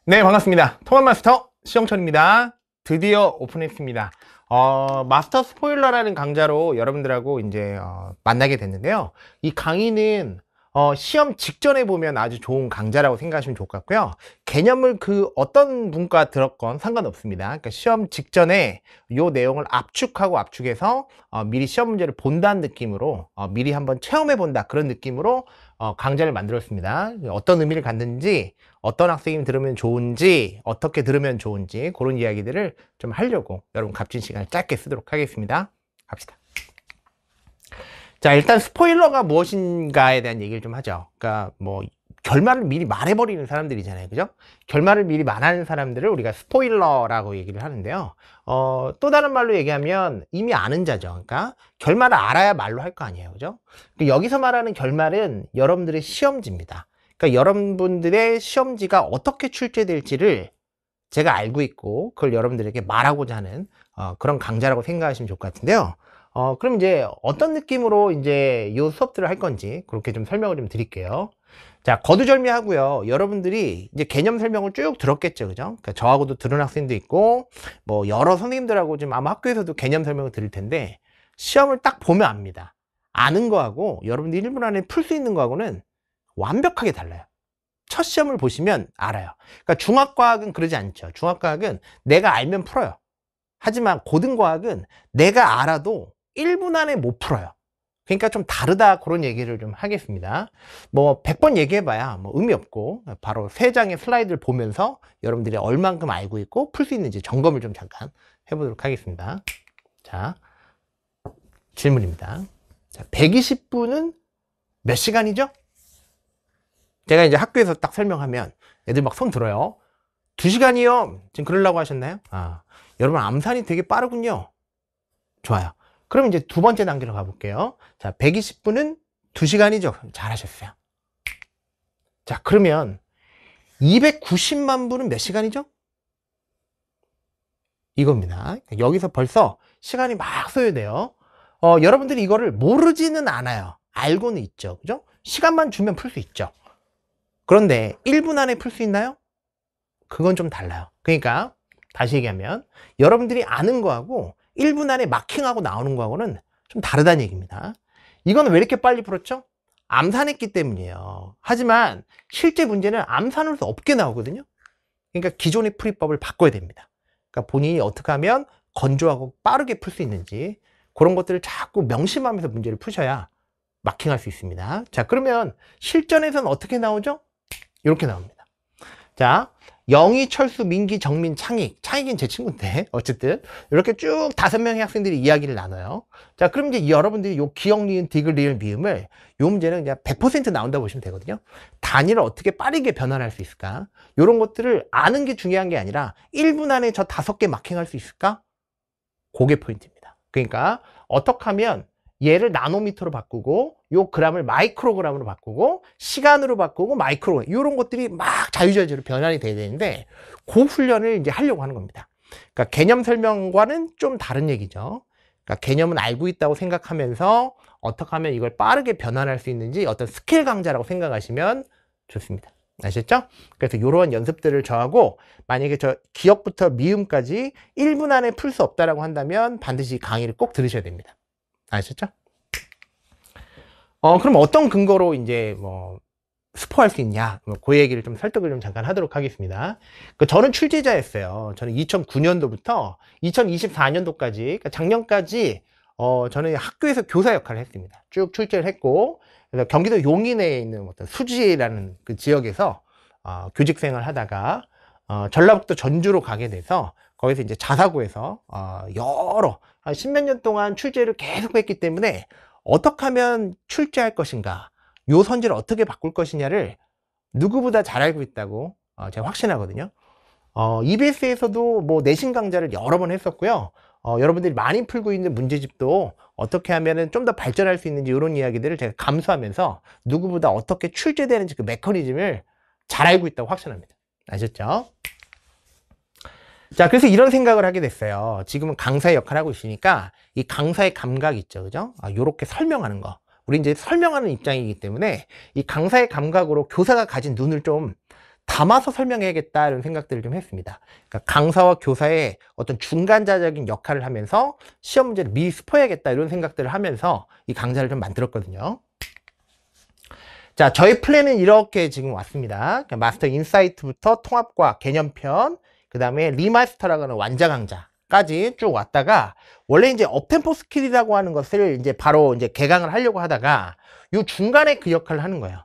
네, 반갑습니다. 통합마스터 시영철입니다. 드디어 오픈했습니다. 마스터 스포일러라는 강좌로 여러분들하고 이제 만나게 됐는데요. 이 강의는 시험 직전에 보면 아주 좋은 강좌라고 생각하시면 좋을 것 같고요. 개념을 그 어떤 분과 들었건 상관없습니다. 그러니까 시험 직전에 이 내용을 압축해서 미리 시험 문제를 본다는 느낌으로 미리 한번 체험해 본다 그런 느낌으로 강좌를 만들었습니다. 어떤 의미를 갖는지, 어떤 학생이 들으면 좋은지, 어떻게 들으면 좋은지 그런 이야기들을 좀 하려고 여러분 값진 시간을 짧게 쓰도록 하겠습니다. 갑시다. 자, 일단 스포일러가 무엇인가에 대한 얘기를 좀 하죠. 그러니까 뭐 결말을 미리 말해버리는 사람들이잖아요, 그죠? 결말을 미리 말하는 사람들을 우리가 스포일러라고 얘기를 하는데요. 또 다른 말로 얘기하면 이미 아는 자죠. 그러니까 결말을 알아야 말로 할 거 아니에요, 그죠? 여기서 말하는 결말은 여러분들의 시험지입니다. 그러니까 여러분들의 시험지가 어떻게 출제될지를 제가 알고 있고 그걸 여러분들에게 말하고자 하는 그런 강좌라고 생각하시면 좋을 것 같은데요. 그럼 이제 어떤 느낌으로 이제 이 수업들을 할 건지 그렇게 좀 설명을 좀 드릴게요. 자, 거두절미하고요. 여러분들이 이제 개념 설명을 쭉 들었겠죠, 그죠? 그러니까 저하고도 들은 학생도 있고, 뭐 여러 선생님들하고 지금 아마 학교에서도 개념 설명을 드릴 텐데, 시험을 딱 보면 압니다. 아는 거하고 여러분들이 1분 안에 풀 수 있는 거하고는 완벽하게 달라요. 첫 시험을 보시면 알아요. 그러니까 중학과학은 그러지 않죠. 중학과학은 내가 알면 풀어요. 하지만 고등과학은 내가 알아도 1분 안에 못 풀어요. 그러니까 좀 다르다 그런 얘기를 좀 하겠습니다. 뭐 100번 얘기해봐야 뭐 의미 없고 바로 3장의 슬라이드를 보면서 여러분들이 얼만큼 알고 있고 풀 수 있는지 점검을 좀 잠깐 해보도록 하겠습니다. 자, 질문입니다. 자, 120분은 몇 시간이죠? 제가 이제 학교에서 딱 설명하면 애들 막 손 들어요. 2시간이요? 지금 그러려고 하셨나요? 여러분 암산이 되게 빠르군요. 좋아요. 그럼 이제 두 번째 단계로 가볼게요. 자, 120분은 2시간이죠. 잘하셨어요. 자, 그러면 290만 분은 몇 시간이죠? 이겁니다. 여기서 벌써 시간이 막 소요돼요. 여러분들이 이거를 모르지는 않아요. 알고는 있죠. 그죠? 시간만 주면 풀 수 있죠. 그런데 1분 안에 풀 수 있나요? 그건 좀 달라요. 그러니까 다시 얘기하면 여러분들이 아는 거하고 1분 안에 마킹하고 나오는 거하고는 좀 다르다는 얘기입니다. 이건 왜 이렇게 빨리 풀었죠? 암산했기 때문이에요. 하지만 실제 문제는 암산할 수 없게 나오거든요. 그러니까 기존의 풀이법을 바꿔야 됩니다. 그러니까 본인이 어떻게 하면 건조하고 빠르게 풀 수 있는지 그런 것들을 자꾸 명심하면서 문제를 푸셔야 마킹할 수 있습니다. 자, 그러면 실전에서는 어떻게 나오죠? 이렇게 나옵니다. 자, 영희, 철수, 민기, 정민, 창익. 창익은 제 친구인데 어쨌든 이렇게 쭉 5명의 학생들이 이야기를 나눠요. 자, 그럼 이제 여러분들이 요 기역, 리은, 디귿, 리을, 미음을 요 문제는 그냥 100% 나온다고 보시면 되거든요. 단위를 어떻게 빠르게 변환할 수 있을까? 이런 것들을 아는 게 중요한 게 아니라 1분 안에 저 5개 마킹할 수 있을까? 그게 포인트입니다. 그러니까 어떻게 하면 얘를 나노미터로 바꾸고 요 그램을 마이크로그램으로 바꾸고 시간으로 바꾸고 마이크로그램 이런 것들이 막 자유자재로 변환이 돼야 되는데 그 훈련을 이제 하려고 하는 겁니다. 그러니까 개념 설명과는 좀 다른 얘기죠. 그러니까 개념은 알고 있다고 생각하면서 어떻게 하면 이걸 빠르게 변환할 수 있는지 어떤 스킬 강좌라고 생각하시면 좋습니다. 아셨죠? 그래서 이러한 연습들을 저하고 만약에 저 기역부터 미음까지 1분 안에 풀 수 없다라고 한다면 반드시 강의를 꼭 들으셔야 됩니다. 아셨죠? 그럼 어떤 근거로 이제 뭐 스포할 수 있냐? 그 얘기를 좀 설득을 좀 잠깐 하도록 하겠습니다. 저는 출제자였어요. 저는 2009년도부터 2024년도까지, 그러니까 작년까지 저는 학교에서 교사 역할을 했습니다. 쭉 출제를 했고, 그래서 경기도 용인에 있는 어떤 수지라는 그 지역에서 교직 생활을 하다가 전라북도 전주로 가게 돼서 거기서 이제 자사고에서 여러 한 10몇 년 동안 출제를 계속 했기 때문에 어떻게 하면 출제할 것인가, 요 선지를 어떻게 바꿀 것이냐를 누구보다 잘 알고 있다고 제가 확신하거든요. EBS에서도 뭐 내신 강좌를 여러 번 했었고요. 여러분들이 많이 풀고 있는 문제집도 어떻게 하면은 좀 더 발전할 수 있는지 이런 이야기들을 제가 감수하면서 누구보다 어떻게 출제되는지 그 메커니즘을 잘 알고 있다고 확신합니다. 아셨죠? 자, 그래서 이런 생각을 하게 됐어요. 지금은 강사의 역할을 하고 있으니까 이 강사의 감각 있죠, 그죠? 요렇게 설명하는 거. 우리 이제 설명하는 입장이기 때문에 이 강사의 감각으로 교사가 가진 눈을 좀 담아서 설명해야겠다 이런 생각들을 좀 했습니다. 그러니까 강사와 교사의 어떤 중간자적인 역할을 하면서 시험 문제를 미리 스포해야겠다 이런 생각들을 하면서 이 강좌를 좀 만들었거든요. 자, 저희 플랜은 이렇게 지금 왔습니다. 마스터 인사이트부터 통합과 개념편, 그 다음에 리마스터라고 하는 완자 강좌까지 쭉 왔다가, 원래 이제 업템포 스킬이라고 하는 것을 이제 바로 이제 개강을 하려고 하다가, 요 중간에 그 역할을 하는 거예요.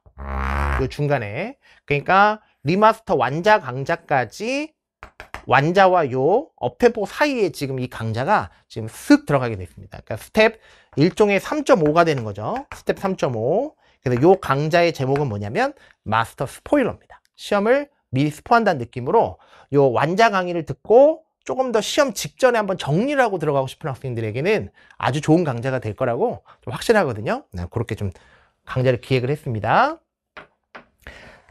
요 중간에. 그러니까 리마스터 완자 강좌까지 완자와 요 업템포 사이에 지금 이 강좌가 지금 쓱 들어가게 됐습니다. 그러니까 스텝 일종의 3.5가 되는 거죠. 스텝 3.5. 그래서 요 강좌의 제목은 뭐냐면 마스터 스포일러입니다. 시험을 미리 스포한다는 느낌으로 요 완자 강의를 듣고 조금 더 시험 직전에 한번 정리를 하고 들어가고 싶은 학생들에게는 아주 좋은 강좌가 될 거라고 좀 확신하거든요. 그렇게 좀 강좌를 기획을 했습니다.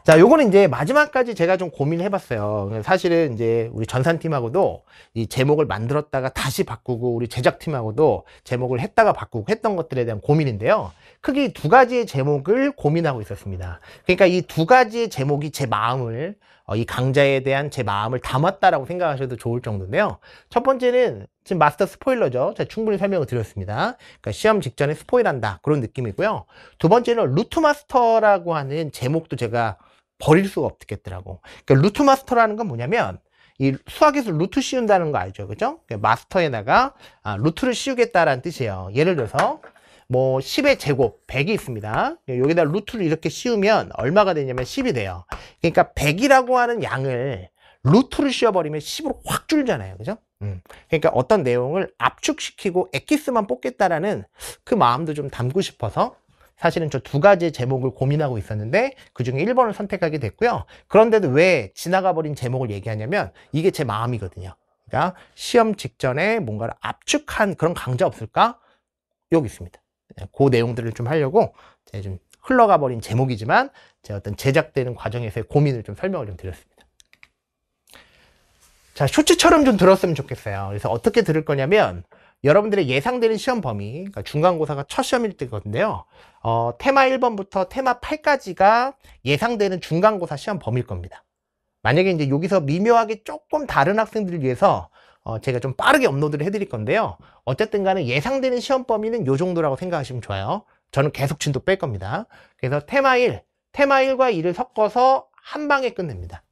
자, 요거는 이제 마지막까지 제가 좀 고민을 해봤어요. 사실은 이제 우리 전산팀하고도 이 제목을 만들었다가 다시 바꾸고, 우리 제작팀하고도 제목을 했다가 바꾸고 했던 것들에 대한 고민인데요. 크게 두 가지의 제목을 고민하고 있었습니다. 그러니까 이 두 가지의 제목이 제 마음을, 이 강좌에 대한 제 마음을 담았다라고 생각하셔도 좋을 정도인데요. 첫 번째는 지금 마스터 스포일러죠. 제가 충분히 설명을 드렸습니다. 그러니까 시험 직전에 스포일한다, 그런 느낌이고요. 두 번째는 루트 마스터라고 하는 제목도 제가 버릴 수가 없겠더라고. 그러니까 루트 마스터라는 건 뭐냐면, 이 수학에서 루트 씌운다는 거 알죠? 그죠? 그러니까 마스터에다가 루트를 씌우겠다라는 뜻이에요. 예를 들어서 뭐 10의 제곱 100이 있습니다. 여기다 루트를 이렇게 씌우면 얼마가 되냐면 10이 돼요. 그러니까 100이라고 하는 양을 루트를 씌워버리면 10으로 확 줄잖아요. 그죠? 그러니까 어떤 내용을 압축시키고 엑기스만 뽑겠다라는 그 마음도 좀 담고 싶어서 사실은 저 두 가지의 제목을 고민하고 있었는데 그중에 1번을 선택하게 됐고요. 그런데도 왜 지나가 버린 제목을 얘기하냐면 이게 제 마음이거든요. 그러니까 시험 직전에 뭔가를 압축한 그런 강좌 없을까? 여기 있습니다. 그 내용들을 좀 하려고 제가 좀 흘러가 버린 제목이지만 제 어떤 제작되는 과정에서의 고민을 좀 설명을 좀 드렸습니다. 자, 쇼츠처럼 좀 들었으면 좋겠어요. 그래서 어떻게 들을 거냐면, 여러분들의 예상되는 시험 범위, 그러니까 중간고사가 첫 시험일 때거든요. 테마 1번부터 테마 8까지가 예상되는 중간고사 시험 범위일 겁니다. 만약에 이제 여기서 미묘하게 조금 다른 학생들을 위해서 제가 좀 빠르게 업로드를 해드릴 건데요. 어쨌든 간에 예상되는 시험 범위는 요 정도라고 생각하시면 좋아요. 저는 계속 진도 뺄 겁니다. 그래서 테마 1과 2를 섞어서 한 방에 끝냅니다.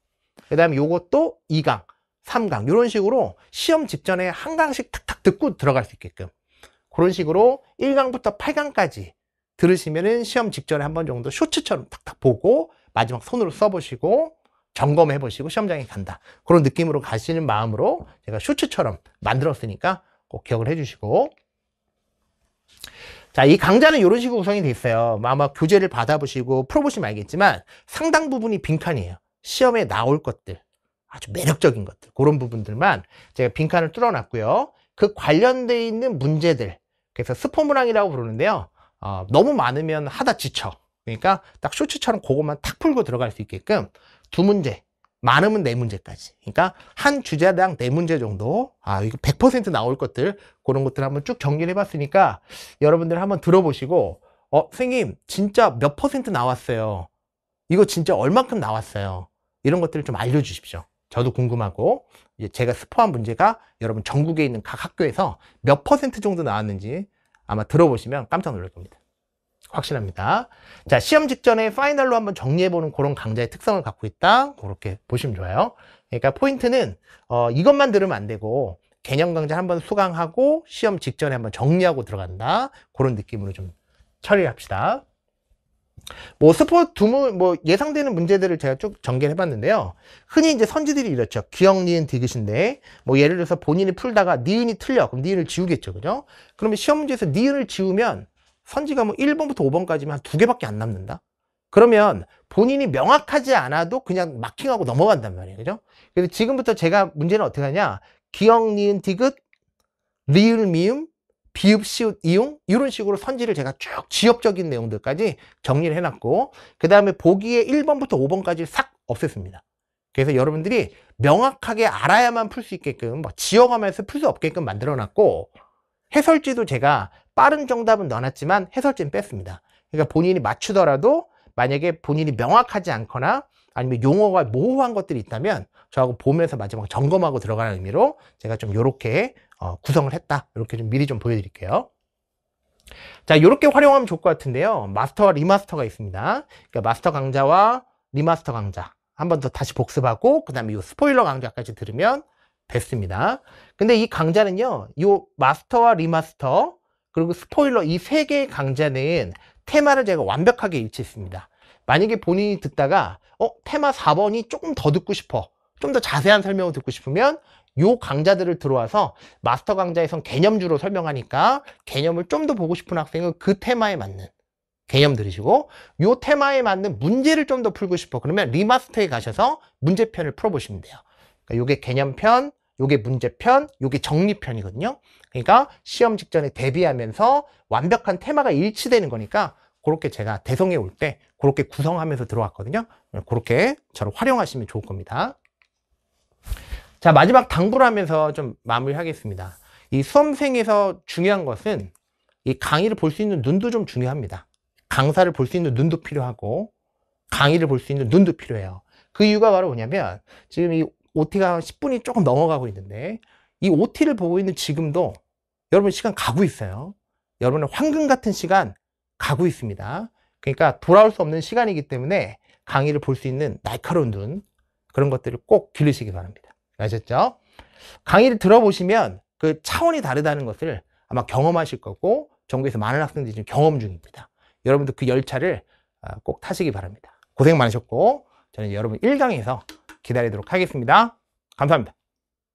그 다음에 요것도 2강, 3강 이런 식으로 시험 직전에 한 강씩 탁탁 듣고 들어갈 수 있게끔 그런 식으로 1강부터 8강까지 들으시면은 시험 직전에 한 번 정도 쇼츠처럼 탁탁 보고 마지막 손으로 써보시고 점검해 보시고 시험장에 간다, 그런 느낌으로 가시는 마음으로 제가 쇼츠처럼 만들었으니까 꼭 기억을 해 주시고, 자, 이 강좌는 이런 식으로 구성이 돼 있어요. 아마 교재를 받아보시고 풀어보시면 알겠지만 상당 부분이 빈칸이에요. 시험에 나올 것들, 아주 매력적인 것들, 그런 부분들만 제가 빈칸을 뚫어놨고요. 그 관련돼 있는 문제들, 그래서 스포문항이라고 부르는데요. 너무 많으면 하다 지쳐. 그러니까 딱 쇼츠처럼 그것만 탁 풀고 들어갈 수 있게끔 2문제, 많으면 4문제까지. 그러니까 한 주제당 4문제 정도, 이거 100% 나올 것들, 그런 것들 한번 쭉 정리를 해봤으니까 여러분들 한번 들어보시고, 선생님, 진짜 몇 퍼센트 나왔어요? 이거 진짜 얼만큼 나왔어요? 이런 것들을 좀 알려주십시오. 저도 궁금하고, 이제 제가 스포한 문제가 여러분 전국에 있는 각 학교에서 몇 퍼센트 정도 나왔는지 아마 들어보시면 깜짝 놀랄 겁니다. 확실합니다. 자, 시험 직전에 파이널로 한번 정리해보는 그런 강좌의 특성을 갖고 있다, 그렇게 보시면 좋아요. 그러니까 포인트는 이것만 들으면 안 되고 개념 강좌 한번 수강하고 시험 직전에 한번 정리하고 들어간다, 그런 느낌으로 좀 처리를 합시다. 뭐 예상되는 문제들을 제가 쭉 전개를 해봤는데요. 흔히 이제 선지들이 이렇죠. 기억, 니은, 디귿인데, 뭐 예를 들어서 본인이 풀다가 니은이 틀려, 그럼 니은을 지우겠죠, 그죠? 그러면 시험 문제에서 니은을 지우면 선지가 뭐 1번부터 5번까지만 한 2개밖에 안 남는다. 그러면 본인이 명확하지 않아도 그냥 마킹하고 넘어간단 말이에요, 그죠? 그래서 지금부터 제가 문제는 어떻게 하냐, 기억, 니은, 디귿, 리을, 미음, 비읍, 시읒, 이용, 이런 식으로 선지를 제가 쭉 지엽적인 내용들까지 정리를 해놨고, 그 다음에 보기에 1번부터 5번까지 싹 없앴습니다. 그래서 여러분들이 명확하게 알아야만 풀 수 있게끔, 뭐 지어가면서 풀 수 없게끔 만들어놨고, 해설지도 제가 빠른 정답은 넣어놨지만 해설지는 뺐습니다. 그러니까 본인이 맞추더라도 만약에 본인이 명확하지 않거나 아니면 용어가 모호한 것들이 있다면 저하고 보면서 마지막 점검하고 들어가는 의미로 제가 좀 요렇게 구성을 했다. 이렇게 좀 미리 좀 보여드릴게요. 자, 이렇게 활용하면 좋을 것 같은데요. 마스터와 리마스터가 있습니다. 그러니까 마스터 강좌와 리마스터 강좌 한 번 더 다시 복습하고 그 다음에 이 스포일러 강좌까지 들으면 됐습니다. 근데 이 강좌는요, 이 마스터와 리마스터 그리고 스포일러 이 세 개의 강좌는 테마를 제가 완벽하게 일치했습니다. 만약에 본인이 듣다가 테마 4번이 조금 더 듣고 싶어, 좀 더 자세한 설명을 듣고 싶으면 요 강좌들을 들어와서 마스터 강좌에선 개념주로 설명하니까 개념을 좀 더 보고 싶은 학생은 그 테마에 맞는 개념 들으시고, 요 테마에 맞는 문제를 좀 더 풀고 싶어 그러면 리마스터에 가셔서 문제편을 풀어보시면 돼요. 그러니까 요게 개념편, 요게 문제편, 요게 정리편이거든요. 그러니까 시험 직전에 대비하면서 완벽한 테마가 일치되는 거니까 그렇게 제가 대성에 올 때 그렇게 구성하면서 들어왔거든요. 그렇게 저를 활용하시면 좋을 겁니다. 자, 마지막 당부를 하면서 좀 마무리하겠습니다. 이 수험생에서 중요한 것은 이 강의를 볼 수 있는 눈도 좀 중요합니다. 강사를 볼 수 있는 눈도 필요하고 강의를 볼 수 있는 눈도 필요해요. 그 이유가 바로 뭐냐면 지금 이 OT가 10분이 조금 넘어가고 있는데 이 OT를 보고 있는 지금도 여러분 시간 가고 있어요. 여러분의 황금 같은 시간 가고 있습니다. 그러니까 돌아올 수 없는 시간이기 때문에 강의를 볼 수 있는 날카로운 눈, 그런 것들을 꼭 기르시기 바랍니다. 아셨죠? 강의를 들어보시면 그 차원이 다르다는 것을 아마 경험하실 거고 전국에서 많은 학생들이 지금 경험 중입니다. 여러분도 그 열차를 꼭 타시기 바랍니다. 고생 많으셨고 저는 여러분 1강에서 기다리도록 하겠습니다. 감사합니다.